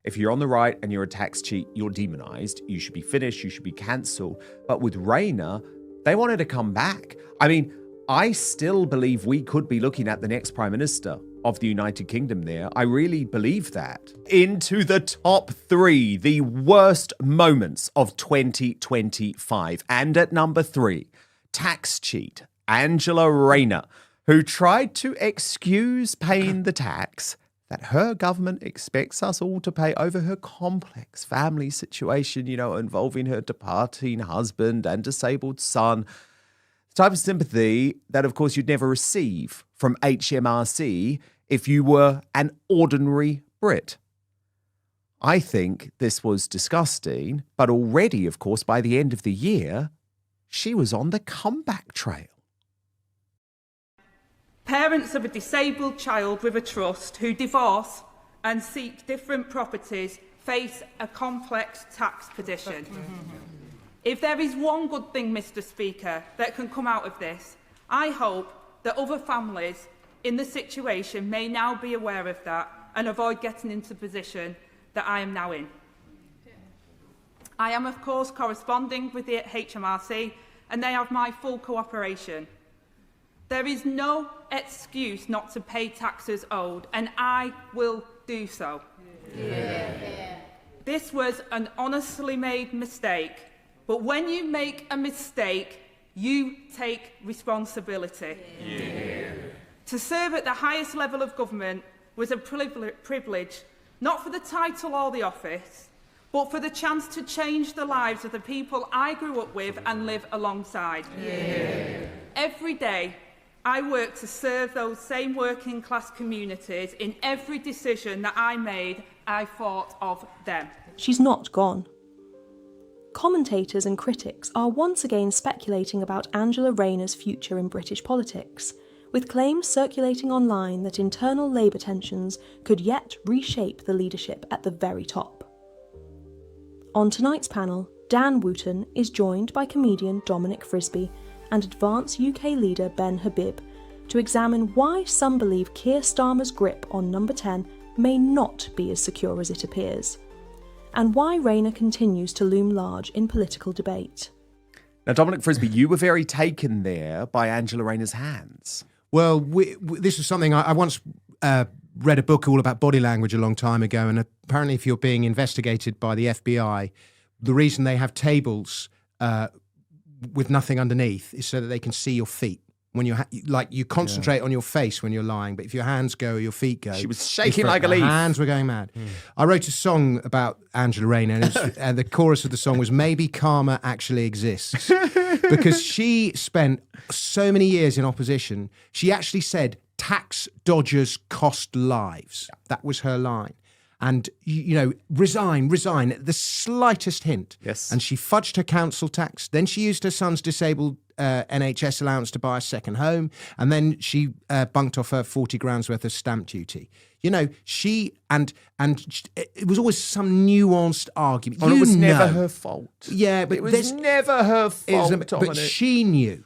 if you're on the right and you're a tax cheat, you're demonised. You should be finished. You should be cancelled. But with Rayner, they wanted to come back. I mean, I still believe we could be looking at the next Prime Minister of the United Kingdom there. I really believe that. Into the top 3, the worst moments of 2025. And at number 3, tax cheat Angela Rayner, who tried to excuse paying the tax that her government expects us all to pay over her complex family situation, involving her departing husband and disabled son. The type of sympathy that, of course, you'd never receive from HMRC if you were an ordinary Brit. I think this was disgusting, but already, of course, by the end of the year, she was on the comeback trail. Parents of a disabled child with a trust who divorce and seek different properties face a complex tax petition. If there is one good thing, Mr. Speaker, that can come out of this, I hope that other families in the situation may now be aware of that and avoid getting into the position that I am now in. I am, of course, corresponding with the HMRC and they have my full cooperation. There is no excuse not to pay taxes owed, and I will do so. This was an honestly made mistake, but when you make a mistake, you take responsibility. To serve at the highest level of government was a privilege, not for the title or the office, but for the chance to change the lives of the people I grew up with and live alongside. Every day, I work to serve those same working class communities. In every decision that I made, I thought of them. She's not gone. Commentators and critics are once again speculating about Angela Rayner's future in British politics, with claims circulating online that internal Labour tensions could yet reshape the leadership at the very top. On tonight's panel, Dan Wootton is joined by comedian Dominic Frisby and Advance UK leader Ben Habib to examine why some believe Keir Starmer's grip on No.10 may not be as secure as it appears, and why Rayner continues to loom large in political debate. Now, Dominic Frisby, you were very taken there by Angela Rayner's hands. Well, this was something I once read a book all about body language a long time ago, and apparently if you're being investigated by the FBI, the reason they have tables with nothing underneath is so that they can see your feet. When you concentrate on your face when you're lying, but if your hands go, your feet go. She was shaking like a leaf. Her hands were going mad. I wrote a song about Angela Rayner, and the chorus of the song was "Maybe Karma Actually Exists," because she spent so many years in opposition. She actually said, "Tax dodgers cost lives." That was her line. And, resign, the slightest hint. Yes. And she fudged her council tax. Then she used her son's disabled NHS allowance to buy a second home. And then she bunked off her 40 grand's worth of stamp duty. She, and it was always some nuanced argument. It was never her fault. Yeah, but it was never her fault, Dominic. But she knew.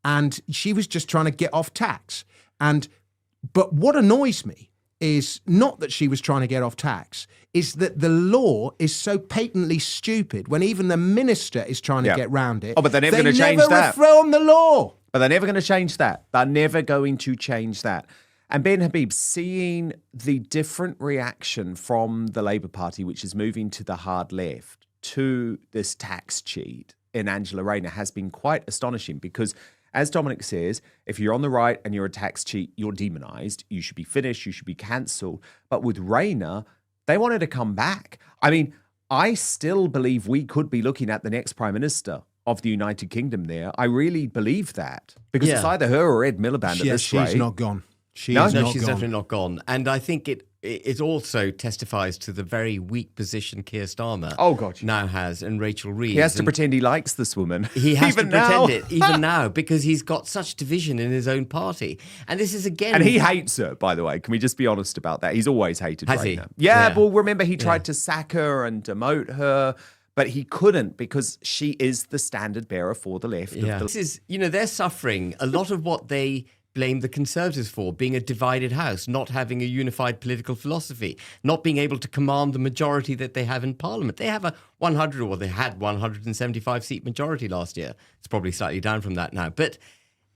And she was just trying to get off tax. But what annoys me is not that she was trying to get off tax, is that the law is so patently stupid when even the minister is trying to get round it. Oh, but they're never going to change that. They never reform the law. But they're never going to change that. They're never going to change that. And Ben Habib, seeing the different reaction from the Labour Party, which is moving to the hard left, to this tax cheat in Angela Rayner has been quite astonishing because, as Dominic says, if you're on the right and you're a tax cheat, you're demonised. You should be finished. You should be cancelled. But with Rayner, they wanted to come back. I mean, I still believe we could be looking at the next Prime Minister of the United Kingdom there. I really believe that. Because it's either her or Ed Miliband at this rate. She's not gone. She's definitely not gone. And I think it also testifies to the very weak position Keir Starmer now has, and Rachel Reeves. He has to pretend he likes this woman. He has to pretend it, even now, because he's got such division in his own party. And this is again... And he hates her, by the way. Can we just be honest about that? He's always hated Has Rayner. he? Yeah, well, remember he tried to sack her and demote her, but he couldn't because she is the standard bearer for the left. This is, they're suffering. A lot of what they blamed the Conservatives for, being a divided house, not having a unified political philosophy, not being able to command the majority that they have in Parliament. They have a 100, or they had 175-seat majority last year. It's probably slightly down from that now. But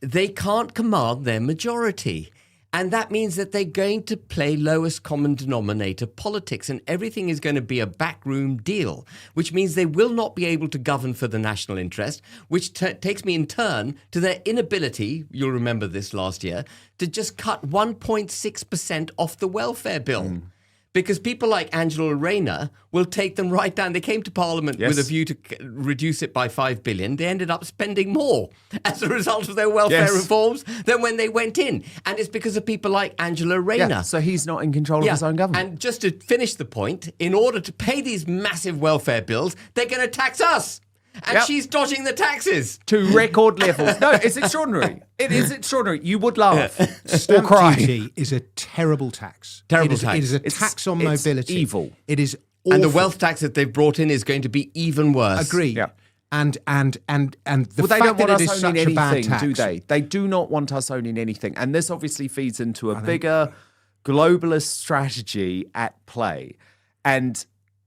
they can't command their majority. And that means that they're going to play lowest common denominator politics, and everything is going to be a backroom deal, which means they will not be able to govern for the national interest, which takes me in turn to their inability, you'll remember this last year, to just cut 1.6% off the welfare bill. Because people like Angela Rayner will take them right down. They came to Parliament with a view to reduce it by 5 billion. They ended up spending more as a result of their welfare reforms than when they went in. And it's because of people like Angela Rayner. Yeah, so he's not in control of his own government. And just to finish the point, in order to pay these massive welfare bills, they're going to tax us. And she's dodging the taxes. To record levels. No, it's extraordinary. It is extraordinary. You would laugh or Stamp cry. duty is a terrible tax. Terrible tax. It is a tax on mobility. Evil. It is awful. And the wealth tax that they've brought in is going to be even worse. Agreed. Yeah. And the They fact don't want that it is us such owning a bad anything, tax. do they? They do not want us owning anything. And this obviously feeds into a bigger globalist strategy at play. And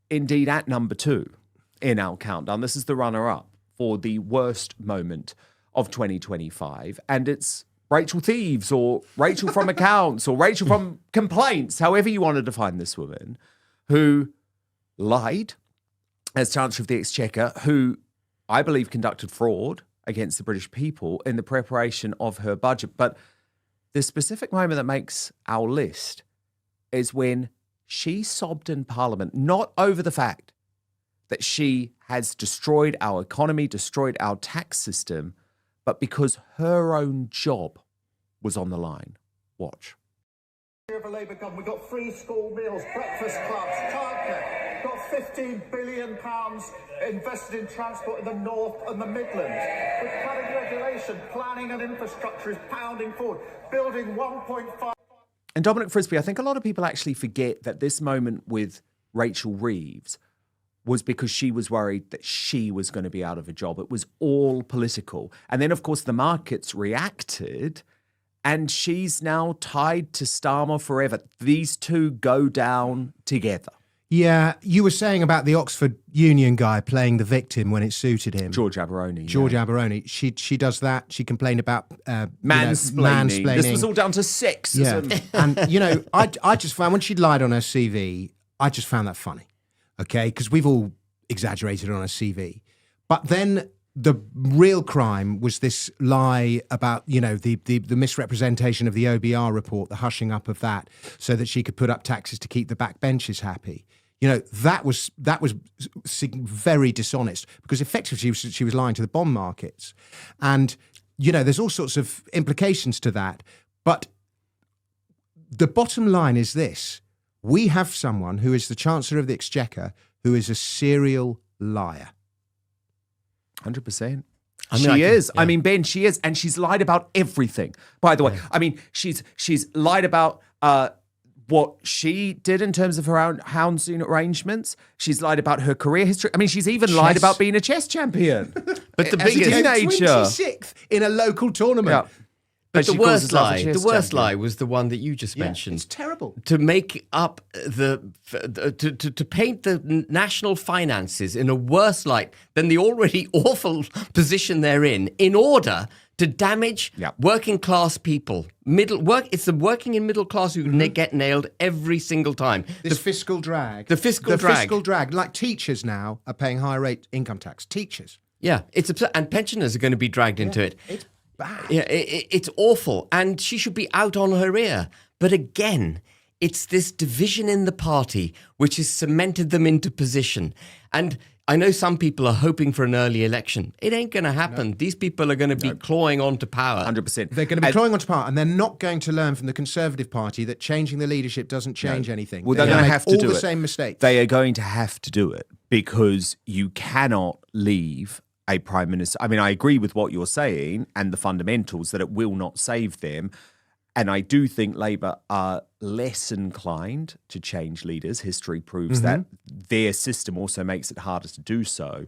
indeed, at number 2 in our countdown, this is the runner-up for the worst moment of 2025. And it's Rachel Thieves, or Rachel from Accounts, or Rachel from Complaints, however you want to define this woman, who lied as Chancellor of the Exchequer, who I believe conducted fraud against the British people in the preparation of her budget. But the specific moment that makes our list is when she sobbed in Parliament, not over the fact that she has destroyed our economy, destroyed our tax system, but because her own job was on the line. Watch. Of a Labour government, we've got free school meals, breakfast clubs, childcare, got £15 billion invested in transport in the North and the Midlands. We're cutting regulation, planning and infrastructure is pounding forward, building 1.5... And Dominic Frisby, I think a lot of people actually forget that this moment with Rachel Reeves was because she was worried that she was going to be out of a job. It was all political. And then, of course, the markets reacted, and she's now tied to Starmer forever. These two go down together. Yeah, you were saying about the Oxford Union guy playing the victim when it suited him. George Aberoni. George Aberoni. She does that. She complained about mansplaining. This was all down to sexism. Yeah. And, I just found when she lied on her CV, I just found that funny. Okay, because we've all exaggerated on a CV. But then the real crime was this lie about, the misrepresentation of the OBR report, the hushing up of that, so that she could put up taxes to keep the backbenchers happy. That was very dishonest, because effectively she was lying to the bond markets. And, there's all sorts of implications to that. But the bottom line is this. We have someone who is the Chancellor of the Exchequer who is a serial liar. 100%. She is. Yeah. I mean, Ben, she is. And she's lied about everything, by the way. Yeah. I mean, she's lied about what she did in terms of her own housing arrangements. She's lied about her career history. I mean, she's even lied about being a chess champion. But the as biggest a teenager. 26th in a local tournament. Yeah. But the worst lie was the one that you just mentioned. It's terrible. To make up to paint the national finances in a worse light than the already awful position they're in order to damage working class people. It's the working and middle class who get nailed every single time. The fiscal drag. The fiscal drag. Like teachers now are paying higher rate income tax. Teachers. Yeah, it's absurd. And pensioners are going to be dragged into it. It's bad. Yeah, it's awful. And she should be out on her ear. But again, it's this division in the party which has cemented them into position. And I know some people are hoping for an early election. It ain't going to happen. No. These people are going to be clawing on to power. 100%. They're going to be clawing on to power, and they're not going to learn from the Conservative Party that changing the leadership doesn't change anything. Well, they're going to have to do all the same mistakes. They are going to have to do it, because you cannot leave a prime minister. I mean, I agree with what you're saying and the fundamentals that it will not save them. And I do think Labour are less inclined to change leaders. History proves that. Their system also makes it harder to do so.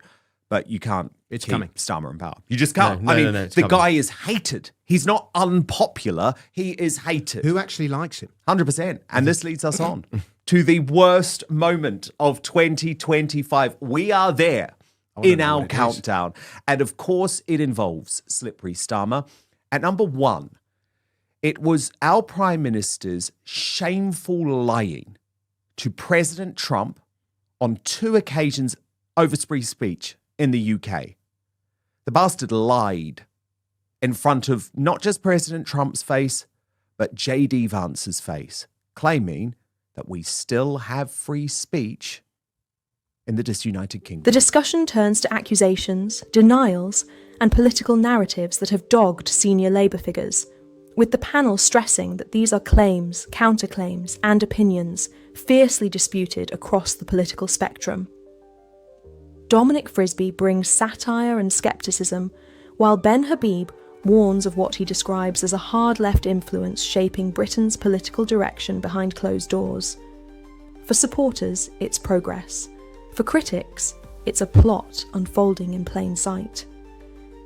but you can't It's keep coming. Starmer in power. You just can't. No, I mean, it's the coming. guy is hated. He's not unpopular. He is hated. Who actually likes him? 100%. And this leads us on to the worst moment of 2025. We are there in know our what it is. countdown. And of course, it involves Slippery Starmer. At number 1, it was our Prime Minister's shameful lying to President Trump on 2 occasions over free speech in the UK. The bastard lied in front of not just President Trump's face, but J.D. Vance's face, claiming that we still have free speech in the disunited kingdom. The discussion turns to accusations, denials, and political narratives that have dogged senior Labour figures, with the panel stressing that these are claims, counterclaims, and opinions fiercely disputed across the political spectrum. Dominic Frisby brings satire and scepticism, while Ben Habib warns of what he describes as a hard left influence shaping Britain's political direction behind closed doors. For supporters, it's progress. For critics, it's a plot unfolding in plain sight.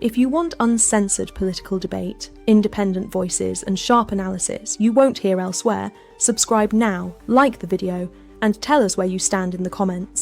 If you want uncensored political debate, independent voices, and sharp analysis you won't hear elsewhere, subscribe now, like the video, and tell us where you stand in the comments.